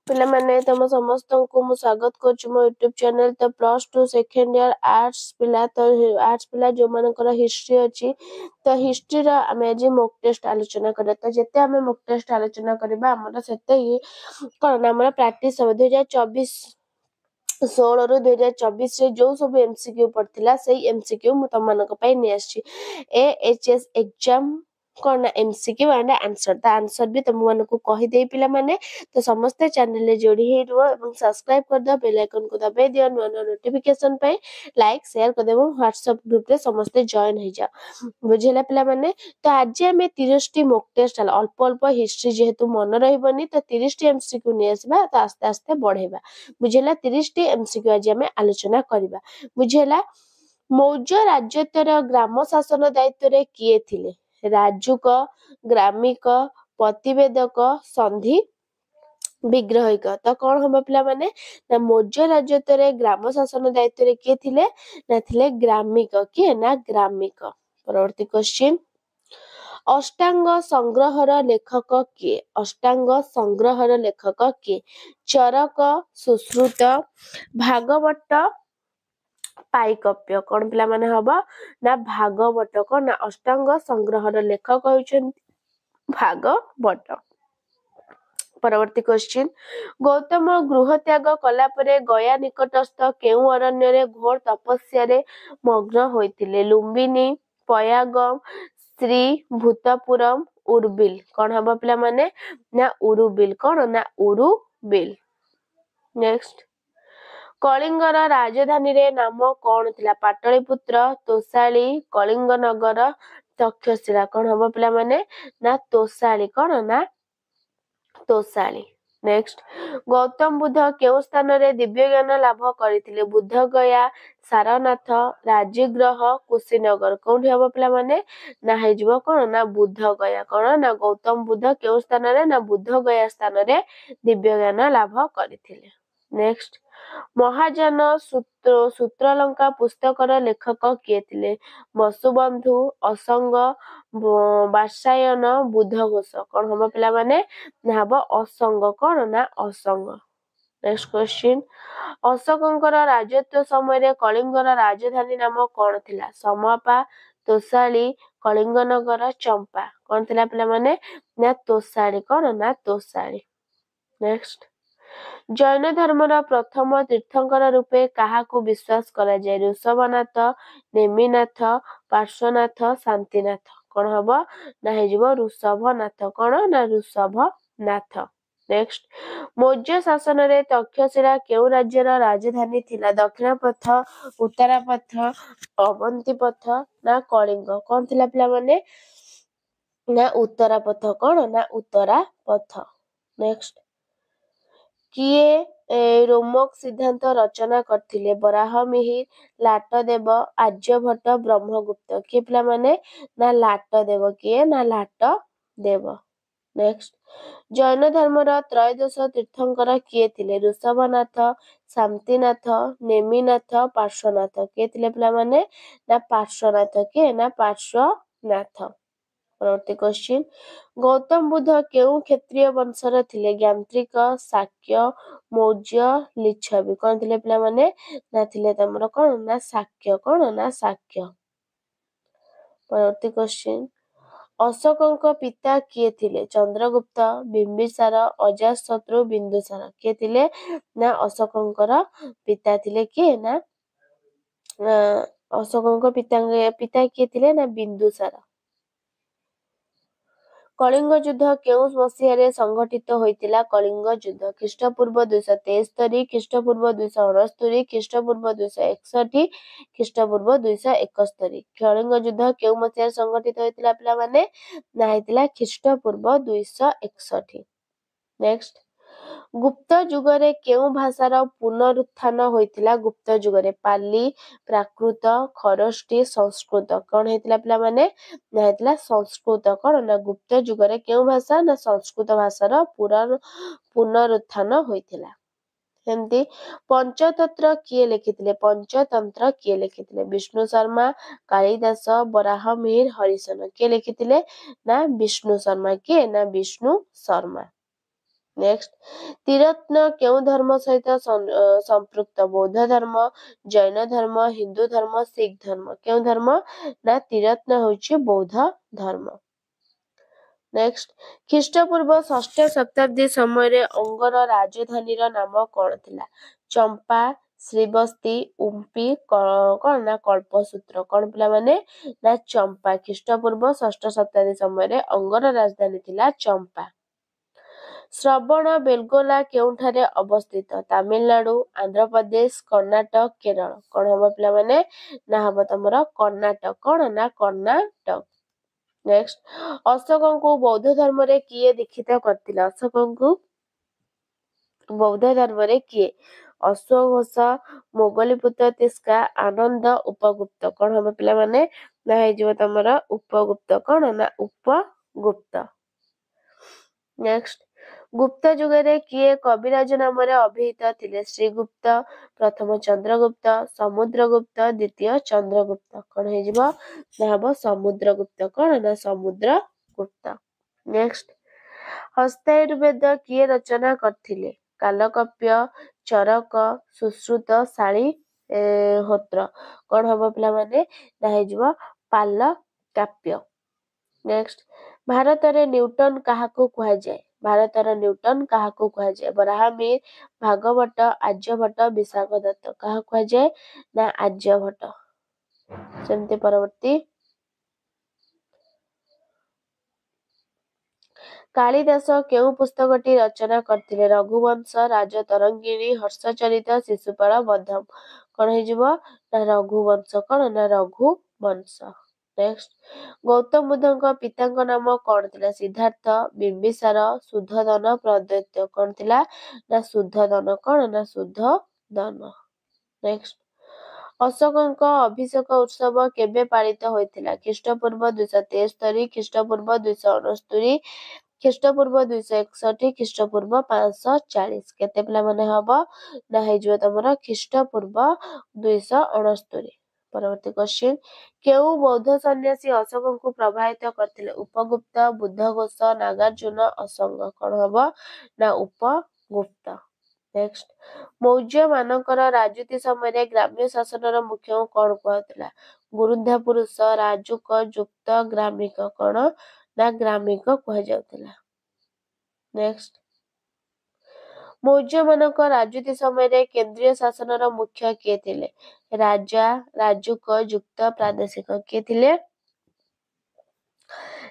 पिला माने तुम समस्त को मु स्वागत करछु मो YouTube चैनल तो +2 सेकंड ईयर आर्ट्स पिला जो मानकर हिस्ट्री अछि तो हिस्ट्री रा आमे आज मॉक टेस्ट आलोचना करबा तो जेते आमे मॉक टेस्ट आलोचना करबा हमर सेते ही कोन हमर प्रैक्टिस हो 2024 16 ରୁ 2024 रे जो सब एमसीक्यू पड़थिला सेही एमसीक्यू मु तुम मानक पई नै आछि AHS exam cone MCQ and answer the answer भी तुम मानको कहि देई पिला माने तो समस्त चैनल ले जोड़ी हे रुओ एवं सब्सक्राइब कर दो बेल आइकन को दबाई दियो नो नोटिफिकेशन पे लाइक शेयर कर देबो व्हाट्सएप ग्रुप रे समस्त जॉइन हो जाओ बुझिला पिला माने तो आज हमें 30 टी मॉक टेस्ट अल्प अल्प हिस्ट्री जेहेतु मन रहबनी तो 30 टी एमसीक्यू नै आसबा तो आस्ते आस्ते बढ़ेबा बुझिला 30 टी एमसीक्यू आज हमें आलोचना करबा बुझिला मौर्य राज्यतर ग्राम शासन दायित्व रे किए थिले राजुक ग्रामिक प्रतिवेदक संधि विग्रहिक तो कौन हम पिला माने ना मौर्य राज्यतरे ग्राम शासन दायित्व रे किए थिले ना थिले ग्रामिक किए ना ग्रामिक परवर्ती क्वेश्चन अष्टांग संग्रहर लेखक किए अष्टांग संग्रहर लेखक किए चरक सुश्रुत भागवत पाइकप्य कौन पिला माने हबा ना भागवत को ना अष्टांग संग्रहर लेखक होइछन भागवत परवर्ती क्वेश्चन गौतम गृह त्याग कला परे गया निकटस्थ केउ अरण्य रे घोर तपस्या रे मग्न होइतिले लुम्बिनी पयागम श्री भूतपुरम उर्बिल कौन हबा पिला माने ना उरुबिल कौन ना उरुबिल नेक्स्ट कलिंगर राजधानी रे नाम कौन थिला पाटलिपुत्र तोसाली कलिंग नगर तक्षशिला कौन हबा पिला माने ना तोसाली कौन ना तोसाली नेक्स्ट गौतम बुद्ध केउ स्थान रे दिव्य ज्ञान लाभ करथिले बुद्ध गया सारनाथ राजगृह कुशीनगर कोन हबा पिला माने ना हेजबो कोन ना बुद्ध गया कोन ना गौतम बुद्ध केउ स्थान रे ना बुद्ध गया स्थान रे दिव्य ज्ञान लाभ करथिले नेक्स्ट महाजन सूत्रलंका पुस्तकर लेखक किए थिले वसुबंधु असंग वात्सायन बुद्ध घोष कौन हम पिला माने ना हबो असंग कौन ना असंग नेक्स्ट क्वेश्चन अशोकंकर राजत्व समय रे कलिंगर राजधानी नाम कौन थिला समापा तोसाली कलिंगनगर चंपा कौन थिला पिला माने ना तोसाली कौन ना तोसाली नेक्स्ट जैन धर्मर प्रथम तीर्थंकर रूपे काहाकू विश्वास करा जाय ऋषभनाथ नेमिनाथ पार्श्वनाथ शांतिनाथ कौन हबो ना हेजिबो ऋषभनाथ कौन ना ऋषभनाथ नेक्स्ट मौर्य शासन रे तक्षशिला केउ राज्यर राजधानी थिला दक्षिण पथ उत्तर पथ अवंती पथ ना कलिंग कौन थिला पिला माने ना उत्तर पथ कौन ना उत्तर पथ नेक्स्ट किए रोमक सिद्धांत रचना करथिले बराह मिहिर लाटदेव आर्यभट्ट ब्रह्मगुप्त किए पिला माने ना लाटदेव किए ना लाटदेव नेक्स्ट जैन धर्मर त्रयोदश तीर्थंकर किए थिले ऋषभनाथ शांतिनाथ नेमिनाथ पार्श्वनाथ किए थिले पिला माने ना पार्श्वनाथ किए ना पार्श्वनाथ परवर्ती क्वेश्चन गौतम बुद्ध केउ क्षत्रिय वंशर थिले ज्ञांत्रिक शाक्य मौर्य लिच्छवी कौन थिले पिला माने ना थिले तमरो कौन ना शाक्य कौन ना शाक्य परवर्ती क्वेश्चन अशोकंक पिता किए थिले चंद्रगुप्त बिंबिसार अजातशत्रु बिंदुसार किए थिले ना अशोकंकर पिता थिले किए ना अशोकंक पिता किए थिले ना बिंदुसार कलिंग युद्ध केउ मसीह रे संगठित होइतिला कलिंग युद्ध ख्रीष्टपूर्व 273 ख्रीष्टपूर्व 269 ख्रीष्टपूर्व 261 ख्रीष्टपूर्व 271 कलिंग युद्ध केउ मसीह संगठित होइतिला पिला माने ना हेतिला ख्रीष्टपूर्व 261 नेक्स्ट गुप्त युग रे केउ भाषार पुनरुत्थान होइतिला गुप्त युग रे पाली प्राकृत खरष्टी संस्कृत कौन हेतिला पिला माने ना हेतिला संस्कृत कौन ना गुप्त युग रे केउ भाषा ना संस्कृत भाषार पुनरुत्थान होइतिला हेमती पंचतंत्र किए लिखिथिले पंचतंत्र किए लिखिथिले विष्णु शर्मा कालिदास बराह मिहिर हरिशन किए लिखिथिले ना विष्णु शर्मा किए ना विष्णु शर्मा नेक्स्ट त्रिरत्न केउ धर्म सहित संपृक्त बौद्ध धर्म जैन धर्म हिंदू धर्म सिख धर्म केउ धर्म ना त्रिरत्न होची बौद्ध धर्म। नेक्स्ट ख्रीष्टपूर्व 6th शताब्दी समय अंगर राजधानी नाम कौन थिला चंपा श्रीबस्ती उम्पी कौन ना कल्पसूत्र कौन पिला माने ना चंपा ख्रीष्टपूर्व 6th शताब्दी समय अंगर राजधानी थिला चंपा। श्रवण बेलगोला केउठारे अवस्थित तमिलनाडु आंध्र प्रदेश कर्नाटक केरल कौन हम पिला माने ना हम तमरा कर्नाटक कौन ना कर्नाटक। नेक्स्ट अशोक को बौद्ध धर्म रे किए दीक्षित करथिला अशोक को बौद्ध धर्म रे किए अश्वघोष मोगलीपुत्र तिस्का आनंद उपगुप्त कौन हम पिला माने ना हे जो तमरा उपगुप्त कौन ना उपगुप्त। नेक्स्ट गुप्त युग रे किए कविराज नाम रे अभिहित थिले श्रीगुप्त प्रथम चंद्रगुप्त समुद्रगुप्त द्वितीय चंद्रगुप्त कौन हे जिवो ना हबो समुद्रगुप्त कौन ना समुद्रगुप्त। नेक्स्ट हस्तायुर्वेद किए रचना करथिले कालकप्य चरक सुश्रुत शाली होत्र कौन हबो पिला माने ना हे जिवो पालकाप्य। नेक्स्ट भारत रे न्यूटन काहाको कुहा जाय भारतर न्यूटन काहाको कुहा जाय बराहमिर भागवत आर्यभट्ट विशाख दत्त काहा कुहा जाय ना आर्यभट्ट। सेमते परवर्ती कालिदास केउ पुस्तकटी रचना करथिले रघुवंश राजतरंगिणी हर्षचरित शिशुपाल बद्धम कौन हे जिवो ना रघुवंश कौन ना रघुवंश। नेक्स्ट गौतम बुद्धଙ୍କ पिताଙ୍କ नाम कौन थिला सिद्धार्थ बिंबिसार शुद्धोधन प्रद्योत कौन थिला ना शुद्धोधन कौन ना शुद्धोधन। नेक्स्ट अशोकଙ୍କ अभिषेक उत्सव केबे पालित होइथिला ख्रीष्टपूर्व 273 ख्रीष्टपूर्व 269 ଖ୍ରୀଷ୍ଟପୂର୍ବ 261 ଖ୍ରୀଷ୍ଟପୂର୍ବ 540 କେତେ ପିଲା ମାନେ ହବ ନା ହେଇଯିବ ତମର ଖ୍ରୀଷ୍ଟପୂର୍ବ 269। ପରବର୍ତ୍ତୀ କ୍ୱେଶ୍ଚିନ୍ କେଉଁ ବୌଦ୍ଧ ସନ୍ନ୍ୟାସୀ ଅଶୋକଙ୍କୁ ପ୍ରଭାବିତ କରିଥିଲେ ଉପଗୁପ୍ତ ବୁଦ୍ଧଘୋଷ ନାଗାର୍ଜୁନ ଅସଙ୍ଗ କଣ ହବ ନା ଉପଗୁପ୍ତ। ନେକ୍ସଟ ମୌର୍ଯ୍ୟ ମାନଙ୍କର ରାଜୁତି ସମୟରେ ଗ୍ରାମ୍ୟ ଶାସନର ମୁଖ୍ୟଙ୍କୁ କଣ କୁହାଯାଉଥିଲା ଗୁରୁନ୍ଧା ପୁରୁଷ ରାଜୁକ ଯୁକ୍ତ ଗ୍ରାମିକ କଣ ନା ଗ୍ରାମିକ କୁହାଯାଉଥିଲା। ନେକ୍ସଟ ମୌର୍ଯ୍ୟ ମାନଙ୍କ ରାଜୁତି ସମୟରେ କେନ୍ଦ୍ରୀୟ ଶାସନର ମୁଖ୍ୟ କିଏ ଥିଲେ ରାଜା ରାଜୁକ ଯୁକ୍ତ ପ୍ରାଦେଶିକ କିଏ ଥିଲେ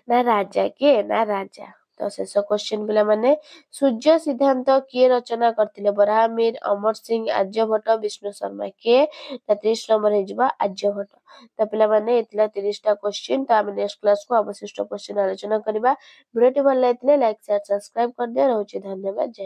ନା ରାଜା କିଏ ନା ରାଜା। ତ ଶେଷ କ୍ୱେଶ୍ଚିନ୍ ପିଲାମାନେ ସୂର୍ଯ୍ୟ ସିଦ୍ଧାନ୍ତ କିଏ ରଚନା କରିଥିଲେ ବରାହମିର ଅମର ସିଂ ଆର୍ଯ୍ୟଭଟ୍ଟ ବିଷ୍ଣୁ ଶର୍ମା କିଏ ନା 30 ନମ୍ବର ହେଇଯିବ ଆର୍ଯ୍ୟଭଟ୍ଟ। ତ ପିଲାମାନେ ଏଥିଲା 30ଟା କ୍ୱେଶ୍ଚିନ୍ ତ ଆମେ ନେକ୍ସଟ କ୍ଲାସକୁ ଅବଶିଷ୍ଟ କ୍ୱେଶ୍ଚିନ୍ ଆଲୋଚନା କରିବା। ଭିଡ଼ିଓଟି ଭଲ ଲାଗିଥିଲେ ଲାଇକ୍ ସେୟାର ସବସ୍କ୍ରାଇବ କରିଦିଅ ରହୁଛି ଧନ୍ୟବାଦ।